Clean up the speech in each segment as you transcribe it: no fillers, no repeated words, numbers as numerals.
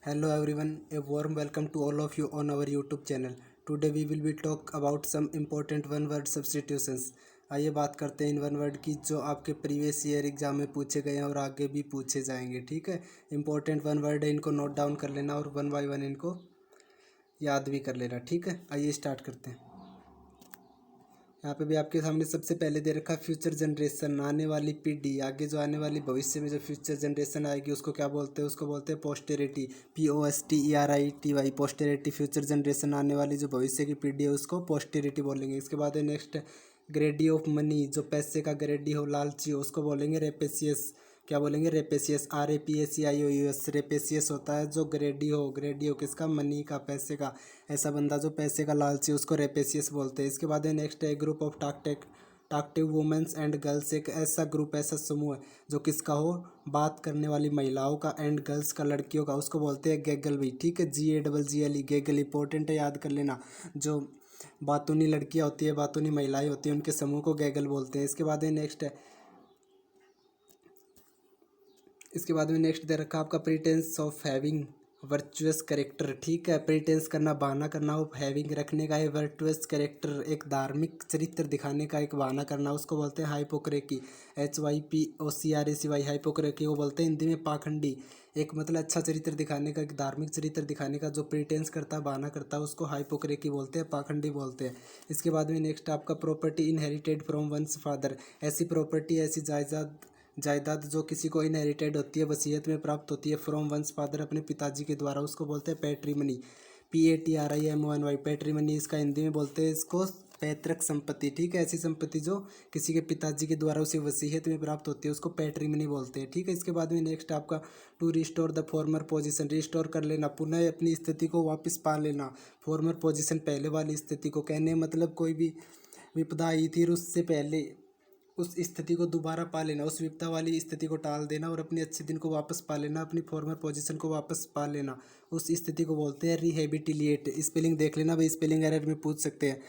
Hello everyone, a warm welcome to all of you on our YouTube channel. Today we will be talk about some important one word substitutions. आइए बात करते हैं in one word की जो आपके previous year exam में पूछे गए हैं और आगे भी पूछे जाएंगे। ठीक है, इंपॉर्टेंट वन वर्ड है, इनको नोट डाउन कर लेना और वन बाय वन इनको याद भी कर लेना। ठीक है, आइए स्टार्ट करते हैं। यहाँ पे भी आपके सामने सबसे पहले दे रखा है फ्यूचर जनरेशन, आने वाली पीढ़ी, आगे जो आने वाली भविष्य में जो फ्यूचर जनरेशन आएगी उसको क्या बोलते हैं? उसको बोलते हैं posterity, POSTERITY, posterity. Future generation, आने वाली जो भविष्य की पीढ़ी है उसको पोस्टेरिटी बोलेंगे। इसके बाद है नेक्स्ट ग्रेडी ऑफ मनी, जो पैसे का ग्रेडी हो, लालची हो, उसको बोलेंगे रेपेसियस। क्या बोलेंगे? रेपेसियस, RAPACIOUS। रेपेसियस होता है जो ग्रेडी हो, ग्रेडी हो किसका? मनी का, पैसे का। ऐसा बंदा जो पैसे का लालची उसको रेपेसियस बोलते हैं। इसके बाद है नेक्स्ट है group of talkative womens and girls, एक ऐसा ग्रुप, ऐसा समूह है जो किसका हो? बात करने वाली महिलाओं का, एंड गर्ल्स का, लड़कियों का, उसको बोलते हैं गैगल भी। ठीक है, GAGGLE, गैगल। इंपॉर्टेंट है, याद कर लेना। जो बातूनी लड़कियां होती है, बातूनी महिलाएं होती हैं, उनके समूह को गैगल बोलते हैं। इसके बाद में नेक्स्ट दे रखा आपका प्रीटेंस ऑफ हैविंग वर्चुअस करेक्टर। ठीक है, प्रीटेंस करना, बहाना करना, वो हैविंग रखने का है, वर्चुअस करेक्टर एक धार्मिक चरित्र दिखाने का एक बहाना करना, उसको बोलते हैं हाइपोक्रेसी। HYPOCRACY, हाइपोक्रेसी वो बोलते हैं हिंदी में पाखंडी। एक मतलब अच्छा चरित्र दिखाने का, एक धार्मिक चरित्र दिखाने का जो प्रीटेंस करता है, बहाना करता है, उसको हाइपोक्रेसी बोलते हैं, पाखंडी बोलते हैं। इसके बाद में नेक्स्ट आपका property inherited from once father, ऐसी प्रॉपर्टी, ऐसी जायदाद जायदाद जो किसी को इनहेरिटेड होती है, वसीयत में प्राप्त होती है, फ्रॉम वंस फादर, अपने पिताजी के द्वारा, उसको बोलते हैं पैट्रीमनी। PATRIMONY, पैट्रीमनी। इसका हिंदी में बोलते हैं इसको पैतृक संपत्ति। ठीक है, ऐसी संपत्ति जो किसी के पिताजी के द्वारा उसे वसीयत में प्राप्त होती है उसको पैट्रीमनी बोलते हैं। ठीक है, इसके बाद में नेक्स्ट आपका to restore the former position, restore कर लेना, पुनः अपनी स्थिति को वापस पा लेना। फॉर्मर पोजीशन, पहले वाली स्थिति को, कहने मतलब कोई भी विपदा आई थी और उससे पहले उस स्थिति को दोबारा पा लेना, उस विपदा वाली स्थिति को टाल देना और अपने अच्छे दिन को वापस पा लेना, अपनी फॉर्मर पोजीशन को वापस पा लेना, उस स्थिति को बोलते हैं रिहेबिटिलिएट। स्पेलिंग देख लेना भाई, स्पेलिंग एरर में पूछ सकते हैं।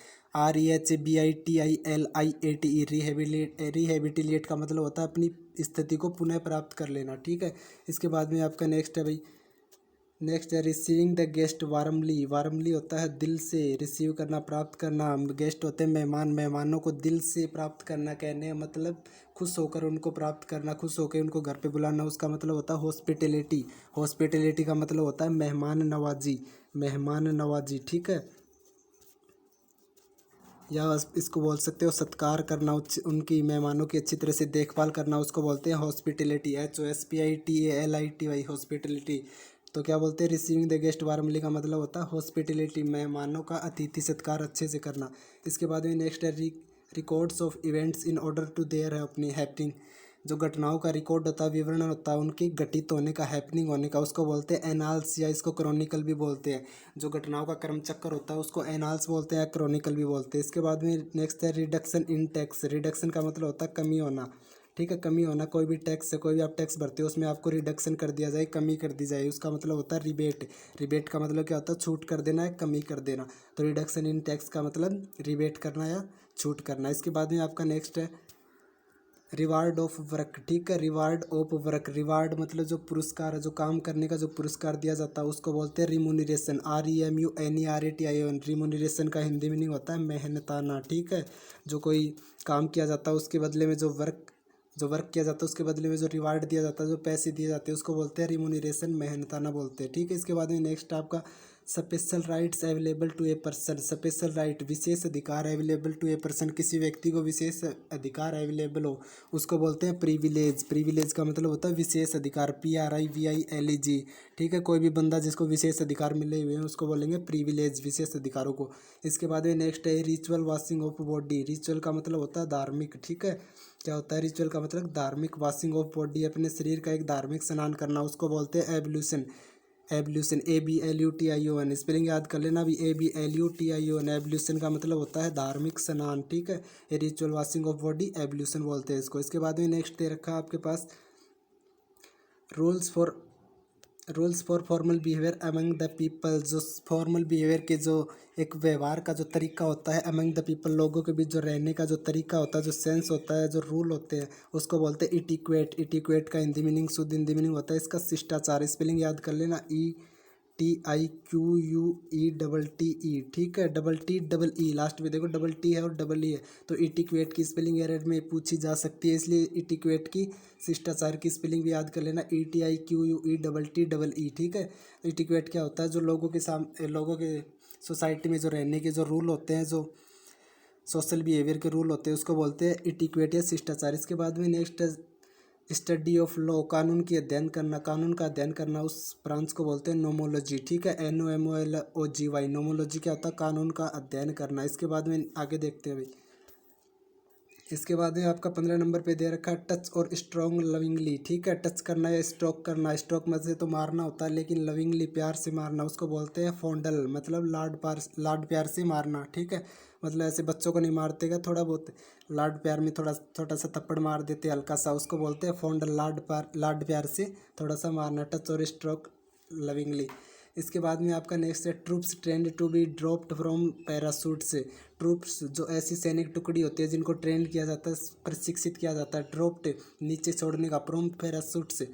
REHABITILIATE, रिहेबिटिलिएट का मतलब होता है अपनी स्थिति को पुनः प्राप्त कर लेना। ठीक है, इसके बाद में आपका नेक्स्ट है भाई, नेक्स्ट है receiving the guest warmly. Warmly होता है दिल से, रिसीव करना, प्राप्त करना। गेस्ट होते हैं मेहमान, मेहमानों को दिल से प्राप्त करना, कहने मतलब खुश होकर उनको प्राप्त करना, खुश होकर उनको घर पे बुलाना, उसका मतलब होता है हॉस्पिटैलिटी। हॉस्पिटैलिटी का मतलब होता है मेहमान नवाजी, मेहमान नवाजी। ठीक है, या इसको बोल सकते हो सत्कार करना, उनकी मेहमानों की अच्छी तरह से देखभाल करना, उसको बोलते हैं हॉस्पिटैलिटी। HOSPITALITY, hospitality. तो क्या बोलते हैं? रिसीविंग द गेस्ट वार्मली का मतलब होता है हॉस्पिटैलिटी, मेहमानों का अतिथि सत्कार अच्छे से करना। इसके बाद में नेक्स्ट है records of events in order to their है अपनी हैपनिंग, जो घटनाओं का रिकॉर्ड होता है, विवरण होता है उनकी घटित होने का, हैपनिंग होने का, उसको बोलते हैं एनाल्स, या इसको क्रॉनिकल भी बोलते हैं। जो घटनाओं का क्रम चक्कर होता है उसको एनाल्स बोलते हैं या क्रॉनिकल भी बोलते हैं। इसके बाद में नेक्स्ट है रिडक्शन इन टैक्स। रिडक्शन का मतलब होता है कमी होना। ठीक है, कमी होना, कोई भी टैक्स है, कोई भी आप टैक्स भरते हो उसमें आपको रिडक्शन कर दिया जाए, कमी कर दी जाए, उसका मतलब होता है रिबेट। रिबेट का मतलब क्या होता है? छूट कर देना है, कमी कर देना। तो रिडक्शन इन टैक्स का मतलब रिबेट करना या छूट करना। इसके बाद में आपका नेक्स्ट है रिवार्ड ऑफ वर्क। ठीक है, रिवार्ड ऑफ वर्क, रिवार्ड मतलब जो पुरस्कार है, जो काम करने का जो पुरस्कार दिया जाता है उसको बोलते हैं रिमुनरेशन। REMUNERATION, रिमुनरेशन का हिंदी मीनिंग होता है मेहनताना। ठीक है, जो कोई काम किया जाता है उसके बदले में जो वर्क किया जाता है उसके बदले में जो रिवार्ड दिया जाता है, जो पैसे दिए जाते हैं उसको बोलते हैं रिमुनरेशन, मेहनताना बोलते हैं। ठीक है, इसके बाद में नेक्स्ट आपका special rights available to a person. Special right, विशेष अधिकार, अवेलेबल टू ए पर्सन, किसी व्यक्ति को विशेष अधिकार अवेलेबल हो उसको बोलते हैं प्रिविलेज। प्रिविलेज का मतलब होता है विशेष अधिकार, PRIVILEG। ठीक है, कोई भी बंदा जिसको विशेष अधिकार मिले हुए हैं उसको बोलेंगे प्रिविलेज, विशेष अधिकारों को। इसके बाद में नेक्स्ट है ritual washing of body. Ritual का मतलब होता है धार्मिक। ठीक है, क्या होता है रिचुअल का मतलब? धार्मिक। वॉशिंग ऑफ बॉडी, अपने शरीर का एक धार्मिक स्नान करना, उसको बोलते हैं एब्ल्यूशन। एब्ल्यूशन, ABLUTION, स्पेलिंग याद कर लेना भी, ABLUTION। एब्ल्यूशन का मतलब होता है धार्मिक स्नान। ठीक है, ये ritual washing of body ablution बोलते हैं इसको। इसके बाद में नेक्स्ट दे रखा है आपके पास rules for formal behaviour among the people. जो फॉर्मल बिहेवियर के जो एक व्यवहार का जो तरीका होता है अमंग द पीपल, लोगों के बीच जो रहने का जो तरीका होता है, जो सेंस होता है, जो रूल होते हैं उसको बोलते हैं इटिक्वेट। इटिक्वेट का हिंदी मीनिंग, शुद्ध हिंदी मीनिंग होता है इसका शिष्टाचार। स्पेलिंग याद कर लेना, TIQUE ठीक है, double T double E last में देखो डबल टी है और डबल ई है, तो इटिक्वेट की स्पेलिंग एरर में पूछी जा सकती है, इसलिए इटिक्वेट की शिष्टाचार की स्पेलिंग भी याद कर लेना, ETIQUE ठीक है। इटिक्वेट क्या होता है, जो लोगों के सोसाइटी में जो रहने के जो रूल होते हैं, जो सोशल बिहेवियर के रूल होते हैं, उसको बोलते हैं इटिक्वेट या शिष्टाचार। इसके बाद में नेक्स्ट स्टडी ऑफ लॉ, कानून का अध्ययन करना, उस ब्रांच को बोलते हैं नोमोलॉजी ठीक है, NOMOLOGY। नोमोलॉजी क्या होता है, कानून का अध्ययन करना। इसके बाद में आगे देखते हैं भाई, इसके बाद में आपका 15 नंबर पे दे रखा है टच और स्ट्रॉन्ग लविंगली ठीक है। टच करना या स्ट्रोक करना, स्ट्रोक में से तो मारना होता है, लेकिन लविंगली प्यार से मारना उसको बोलते हैं फॉन्डल, मतलब लाड प्यार से मारना ठीक है। मतलब ऐसे बच्चों को नहीं मारते का, थोड़ा बहुत लाड प्यार में थोड़ा छोटा सा थप्पड़ मार देते हैं हल्का सा, उसको बोलते हैं फॉन्डल, लाड प्यार से थोड़ा सा मारना, टच और स्ट्रोक लविंगली। इसके बाद में आपका नेक्स्ट है troops trained to be dropped from parachute से। ट्रूप्स जो ऐसी सैनिक टुकड़ी होती है जिनको ट्रेंड किया जाता है, प्रशिक्षित किया जाता है, ड्रॉप्ड नीचे छोड़ने का, फ्रॉम पैरासूट से,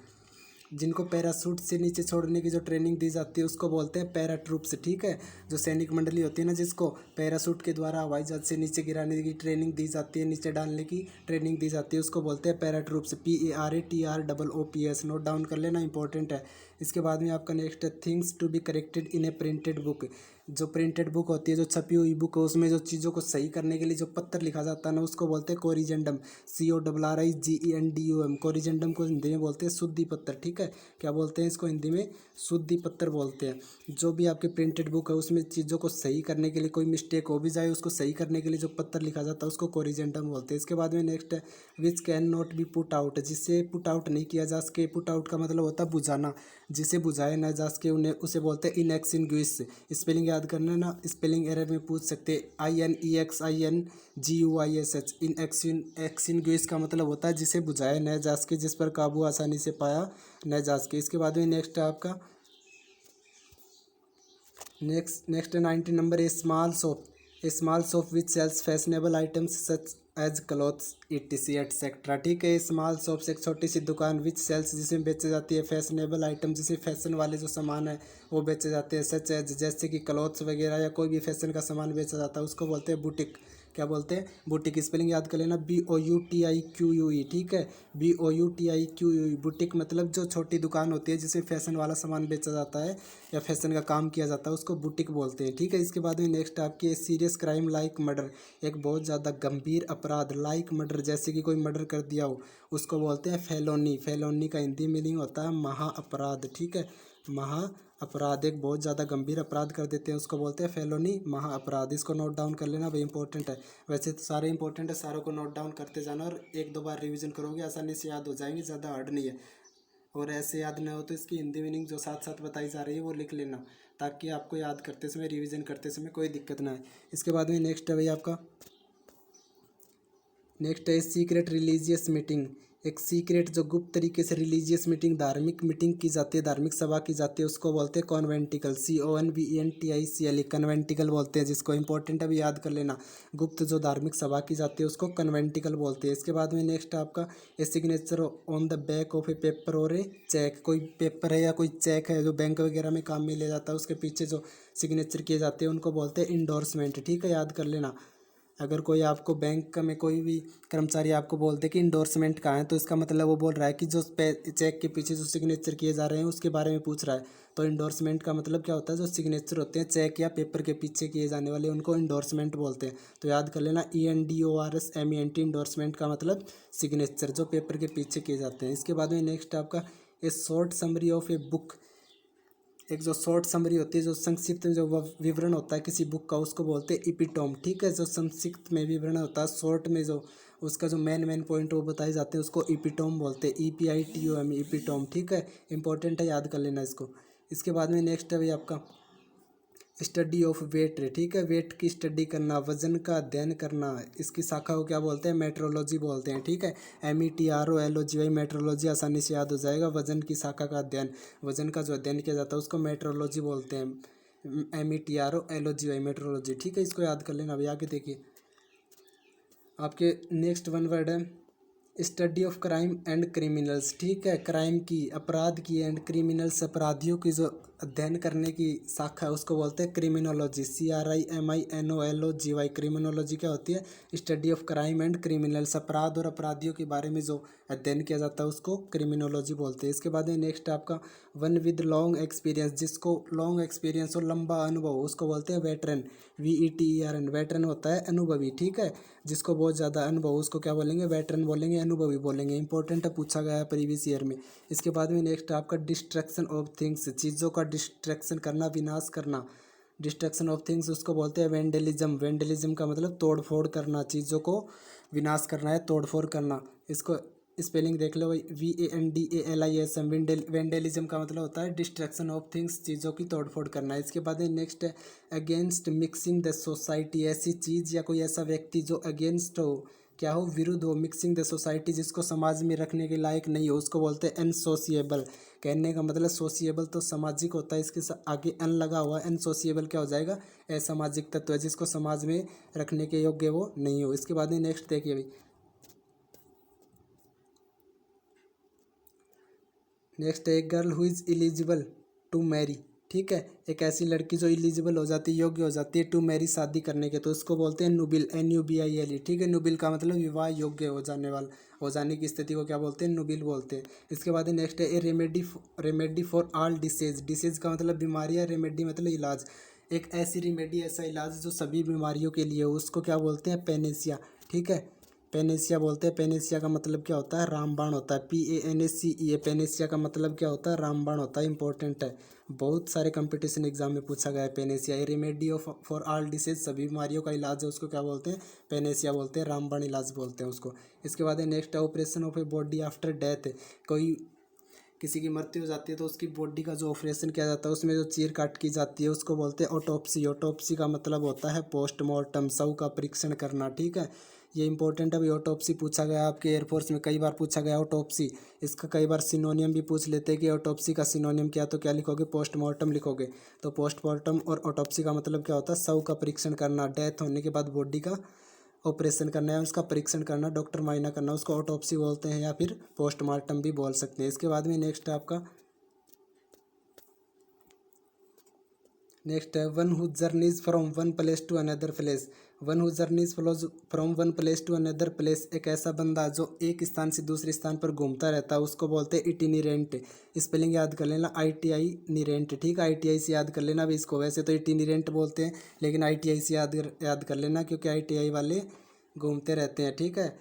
जिनको पैरासूट से नीचे छोड़ने की जो ट्रेनिंग दी जाती है उसको बोलते हैं पैरा ट्रूप्स ठीक है। जो सैनिक मंडली होती है ना, जिसको पैरासूट के द्वारा हवाई जहाज से नीचे गिराने की ट्रेनिंग दी जाती है, नीचे डालने की ट्रेनिंग दी जाती है, उसको बोलते हैं para troops, PARATROOPS। Note down कर लेना, इंपॉर्टेंट है। इसके बाद में आपका नेक्स्ट है things to be corrected in a printed book. जो प्रिंटेड बुक होती है, जो छपी हुई बुक है, उसमें जो चीज़ों को सही करने के लिए जो पत्र लिखा जाता है ना, उसको बोलते हैं कोरिजेंडम, CORRIGENDUM। कोरिजेंडम को हिंदी में बोलते हैं शुद्धि पत्र ठीक है। क्या बोलते हैं इसको हिंदी में, शुद्धि पत्र बोलते हैं। जो भी आपकी प्रिंटेड बुक है उसमें चीज़ों को सही करने के लिए, कोई मिस्टेक हो भी जाए उसको सही करने के लिए जो पत्र लिखा जाता है उसको कोरिजेंडम बोलते हैं। इसके बाद में नेक्स्ट है which can not be put out, जिसे पुट आउट नहीं किया जा सके। पुट आउट का मतलब होता है बुझाना, जिसे बुझाया ना जा सके उन्हें उसे बोलते हैं इनएक्सटिंग्विश। स्पेलिंग याद करना ना, स्पेलिंग एरर में पूछ सकते हैं, INEXINGUISH। एक्सटिंग्विश का मतलब होता है जिसे बुझाया न जा सके, जिस पर काबू आसानी से पाया न जा सके। इसके बाद में नेक्स्ट है आपका next 19 number, small shop which sells fashionable items such as clothes ETC etcetera ठीक है। स्मॉल शॉप्स एक छोटी सी दुकान, विच सेल्स जिसमें बेचे जाती है, फैशनेबल आइटम जिसे फैशन वाले जो सामान है वो बेचे जाते हैं, सच एज जैसे कि क्लॉथ्स वगैरह या कोई भी फैशन का सामान बेचा जाता है उसको बोलते हैं बुटीक। क्या बोलते हैं, बुटीक। स्पेलिंग याद कर लेना, BOUTIQUE ठीक है, BOUTIQUE। बुटीक मतलब जो छोटी दुकान होती है जिसमें फैशन वाला सामान बेचा जाता है या फैशन का काम किया जाता है उसको बुटीक बोलते हैं ठीक है। इसके बाद में नेक्स्ट आपकी सीरियस क्राइम लाइक मर्डर, एक बहुत ज़्यादा गंभीर अपराध, लाइक मर्डर जैसे कि कोई मर्डर कर दिया हो, उसको बोलते हैं फेलोनी। फेलोनी का हिंदी मीनिंग होता है महा अपराध ठीक है। महा अपराध, एक बहुत ज़्यादा गंभीर अपराध कर देते हैं उसको बोलते हैं फेलोनी, महा अपराध। इसको नोट डाउन कर लेना भाई, इंपॉर्टेंट है। वैसे तो सारे इंपॉर्टेंट है, सारों को नोट डाउन करते जाना और एक दो बार रिवीजन करोगे आसानी से याद हो जाएंगे, ज़्यादा हार्ड नहीं है। और ऐसे याद ना हो तो इसकी हिंदी मीनिंग जो साथ साथ बताई जा रही है वो लिख लेना, ताकि आपको याद करते समय, रिवीजन करते समय कोई दिक्कत ना आए। इसके बाद में नेक्स्ट है भाई आपका, नेक्स्ट है सीक्रेट रिलीजियस मीटिंग। एक सीक्रेट जो गुप्त तरीके से रिलीजियस मीटिंग, धार्मिक मीटिंग की जाती है, धार्मिक सभा की जाती है, उसको बोलते हैं कॉन्वेंटिकल, CONVENTICL, कन्वेंटिकल बोलते हैं जिसको। इंपॉर्टेंट अभी याद कर लेना, गुप्त जो धार्मिक सभा की जाती है उसको कन्वेंटिकल बोलते हैं। इसके बाद में नेक्स्ट आपका a signature on the back of a paper और ए चेक। कोई पेपर है या कोई चेक है जो बैंक वगैरह में काम में लिया जाता है, उसके पीछे जो सिग्नेचर किए जाते हैं उनको बोलते हैं इंडोर्समेंट ठीक है, याद कर लेना। अगर कोई आपको बैंक में कोई भी कर्मचारी आपको बोलते कि इंडोर्समेंट कहाँ है, तो इसका मतलब वो बोल रहा है कि जो चेक के पीछे जो सिग्नेचर किए जा रहे हैं उसके बारे में पूछ रहा है। तो इंडोर्समेंट का मतलब क्या होता है, जो सिग्नेचर होते हैं चेक या पेपर के पीछे किए जाने वाले उनको इंडोर्समेंट बोलते हैं। तो याद कर लेना, ENDORSMENT, इंडोर्समेंट का मतलब सिग्नेचर जो पेपर के पीछे किए जाते हैं। इसके बाद में नेक्स्ट आपका ए short summary of a book. एक जो शॉर्ट समरी होती है, जो संक्षिप्त में जो विवरण होता है किसी बुक का, उसको बोलते हैं इपिटोम ठीक है। जो संक्षिप्त में विवरण होता है, शॉर्ट में जो उसका जो मेन पॉइंट वो बताए जाते हैं उसको इपिटोम बोलते हैं, EPITOM, इपिटोम ठीक है। इंपॉर्टेंट है, याद कर लेना इसको। इसके बाद में नेक्स्ट है भाई आपका स्टडी ऑफ वेट ठीक है। वेट की स्टडी करना, वजन का अध्ययन करना, इसकी शाखा को क्या बोलते हैं, मेट्रोलॉजी बोलते हैं ठीक है। METROLOGY, मेट्रोलॉजी आसानी से याद हो जाएगा। वजन की शाखा का अध्ययन, वजन का जो अध्ययन किया जाता है उसको मेट्रोलॉजी बोलते हैं, METROLOGY, मेट्रोलॉजी ठीक है। इसको याद कर लेना। अभी आगे देखिए आपके नेक्स्ट वन वर्ड है study of crime and criminals, ठीक है, क्राइम की, अपराध की, एंड क्रिमिनल्स, अपराधियों की जो अध्ययन करने की शाखा है उसको बोलते हैं क्रिमिनोलॉजी, CRIMINOLOGY। क्रिमिनोलॉजी क्या होती है? Study of crime and criminals, अपराध और अपराधियों के बारे में जो अध्ययन किया जाता है उसको क्रिमिनोलॉजी बोलते हैं। इसके बाद में नेक्स्ट आपका वन विद लॉन्ग एक्सपीरियंस, जिसको लॉन्ग एक्सपीरियंस और लंबा अनुभव उसको बोलते हैं वेटरन, VETERN। वेटरन होता है अनुभवी, ठीक है, जिसको बहुत ज़्यादा अनुभव उसको क्या बोलेंगे? वेटरन बोलेंगे, अनुभवी बोलेंगे। इंपॉर्टेंट है, पूछा गया है प्रीवियस ईयर में। इसके बाद में नेक्स्ट आपका डिस्ट्रक्शन ऑफ थिंग्स, चीज़ों का डिस्ट्रक्शन करना, विनाश करना। डिस्ट्रक्शन ऑफ थिंग्स उसको बोलते हैं वेंडलिज्म। वेंडलिज्म का मतलब तोड़ फोड़ करना, चीज़ों को विनाश करना है, तोड़ फोड़ करना। इसको स्पेलिंग देख लो भाई, VANDALISM। वेंडलिज्म का मतलब होता है डिस्ट्रक्शन ऑफ थिंग्स, चीज़ों की तोड़ फोड़ करना। इसके बाद में नेक्स्ट है अगेंस्ट मिक्सिंग द सोसाइटी, ऐसी चीज़ या कोई ऐसा व्यक्ति जो अगेंस्ट हो, क्या हो? विरुद्ध हो। मिक्सिंग द सोसाइटी, जिसको समाज में रखने के लायक नहीं हो, उसको बोलते हैं अनसोशिएबल। कहने का मतलब सोशिएबल तो सामाजिक होता है, इसके आगे अन लगा हुआ है, अनसोशिएबल क्या हो जाएगा? असामाजिक तत्व है, जिसको समाज में रखने के योग्य वो नहीं हो। इसके बाद में नेक्स्ट देखिए भाई, नेक्स्ट है girl who is eligible to marry, ठीक है, एक ऐसी लड़की जो एलिजिबल हो जाती है, योग्य हो जाती है टू मैरी, शादी करने के, तो उसको बोलते हैं नुबिल, NUBILE, ठीक है। नुबिल का मतलब विवाह योग्य हो जाने वाला, हो जाने की स्थिति को क्या बोलते हैं? नुबिल बोलते हैं। इसके बाद नेक्स्ट है ए remedy for all disease. Disease का मतलब बीमारियाँ, रेमेडी मतलब इलाज। एक ऐसी रेमेडी, ऐसा इलाज जो सभी बीमारियों के लिए हो, उसको क्या बोलते हैं? पेनेसिया, ठीक है, पेनेसिया बोलते हैं। पेनेसिया का मतलब क्या होता है? रामबाण होता है, PANACEA। पेनेसिया का मतलब क्या होता है? रामबाण होता है। इंपॉर्टेंट है, बहुत सारे कंपटीशन एग्जाम में पूछा गया है Panacea. Remedy of for all disease, सभी बीमारियों का इलाज है, उसको क्या बोलते हैं? पेनेसिया बोलते हैं, रामबाण इलाज बोलते हैं उसको। इसके बाद नेक्स्ट है operation of a body after death. कोई किसी की मृत्यु हो जाती है तो उसकी बॉडी का जो ऑपरेशन किया जाता है, उसमें जो चीर काट की जाती है, उसको बोलते हैं ऑटोप्सी। ऑटोप्सी का मतलब होता है पोस्टमार्टम, शव का परीक्षण करना, ठीक है। ये इंपॉर्टेंट है भाई, ऑटोप्सी पूछा गया आपके एयरफोर्स में, कई बार पूछा गया ऑटोप्सी। इसका कई बार सिनोनियम भी पूछ लेते हैं कि ऑटोप्सी का सिनोनियम क्या, तो क्या लिखोगे? पोस्टमार्टम लिखोगे। तो पोस्टमार्टम और ऑटोप्सी का मतलब क्या होता है? शव का परीक्षण करना, डेथ होने के बाद बॉडी का ऑपरेशन करना है, उसका परीक्षण करना, डॉक्टर मायना करना, उसको ऑटोप्सी बोलते हैं या फिर पोस्टमार्टम भी बोल सकते हैं। इसके बाद में नेक्स्ट है आपका, नेक्स्ट है one who journeys from one place to another place. One who journeys from one place to another place, एक ऐसा बंदा जो एक स्थान से दूसरे स्थान पर घूमता रहता है, उसको बोलते हैं इटिनिरेंट। स्पेलिंग याद कर लेना, ITI निरेंट, ठीक है, ITI से याद कर लेना भी इसको। वैसे तो इटिनिरेंट बोलते हैं, लेकिन ITI से याद कर लेना, क्योंकि ITI वाले घूमते रहते हैं, ठीक है।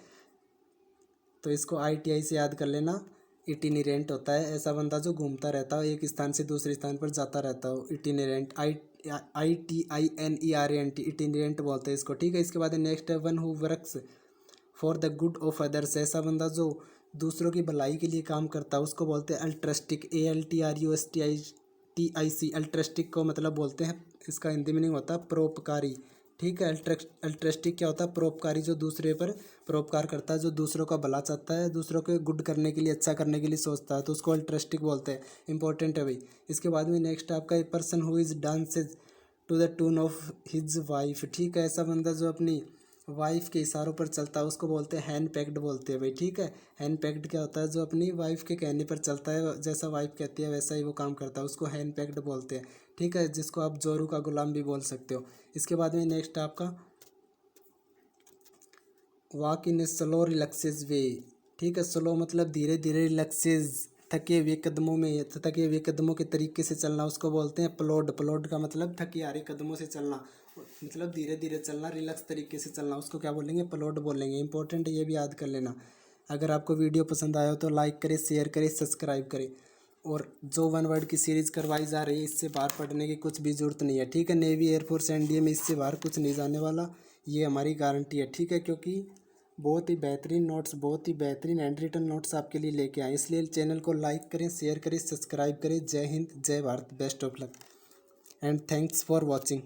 तो इसको ITI से याद कर लेना। इटिनिरेंट होता है ऐसा बंदा जो घूमता रहता हो, एक स्थान से दूसरे स्थान पर जाता रहता हो, इटिनिरेंट। ITINERANT, इटिनिरेंट बोलते हैं इसको, ठीक है। इसके बाद नेक्स्ट है one who works for the good of others. ऐसा बंदा जो दूसरों की भलाई के लिए काम करता है, उसको बोलते हैं अल्ट्रस्टिक, ALTRUSTIC। अल्ट्रस्टिक को मतलब बोलते हैं, इसका हिंदी मीनिंग होता है परोपकारी, ठीक है। अल्ट्रस्टिक क्या होता है? परोपकारी, जो दूसरे पर परोपकार करता है, जो दूसरों का भला चाहता है, दूसरों के गुड करने के लिए, अच्छा करने के लिए सोचता है, तो उसको अल्ट्रस्टिक बोलते हैं। इंपॉर्टेंट है भाई। इसके बाद में नेक्स्ट आपका a person who is dances to the tune of his wife, ठीक है, ऐसा बंदा जो अपनी वाइफ के इशारों पर चलता है, उसको बोलते हैं हैंड पैक्ड बोलते हैं भाई, ठीक है। हैंड पैक्ड क्या होता है? जो अपनी वाइफ के कहने पर चलता है, जैसा वाइफ कहती है वैसा ही वो काम करता है, उसको हैंड पैक्ड बोलते हैं, ठीक है, जिसको आप जोरू का गुलाम भी बोल सकते हो। इसके बाद में नेक्स्ट आपका walk in a slow relaxes way, ठीक है। स्लो मतलब धीरे धीरे, रिलैक्सेस थके हुए कदमों में, थके हुए कदमों के तरीके से चलना, उसको बोलते हैं प्लॉड। प्लॉड का मतलब थके हारे कदमों से चलना, मतलब धीरे धीरे चलना, रिलैक्स तरीके से चलना, उसको क्या बोलेंगे? प्लॉड बोलेंगे। इंपॉर्टेंट है, ये भी याद कर लेना। अगर आपको वीडियो पसंद आया हो तो लाइक करें, शेयर करें, सब्सक्राइब करें। और जो वन वर्ड की सीरीज़ करवाई जा रही है, इससे बाहर पढ़ने की कुछ भी जरूरत नहीं है, ठीक है। नेवी, एयरफोर्स, NDA में इससे बाहर कुछ नहीं जाने वाला, ये हमारी गारंटी है, ठीक है। क्योंकि बहुत ही बेहतरीन नोट्स, बहुत ही बेहतरीन हैंड रिटन नोट्स आपके लिए लेके आए, इसलिए चैनल को लाइक करें, शेयर करें, सब्सक्राइब करें। जय हिंद, जय Bharat, best of luck and thanks for watching.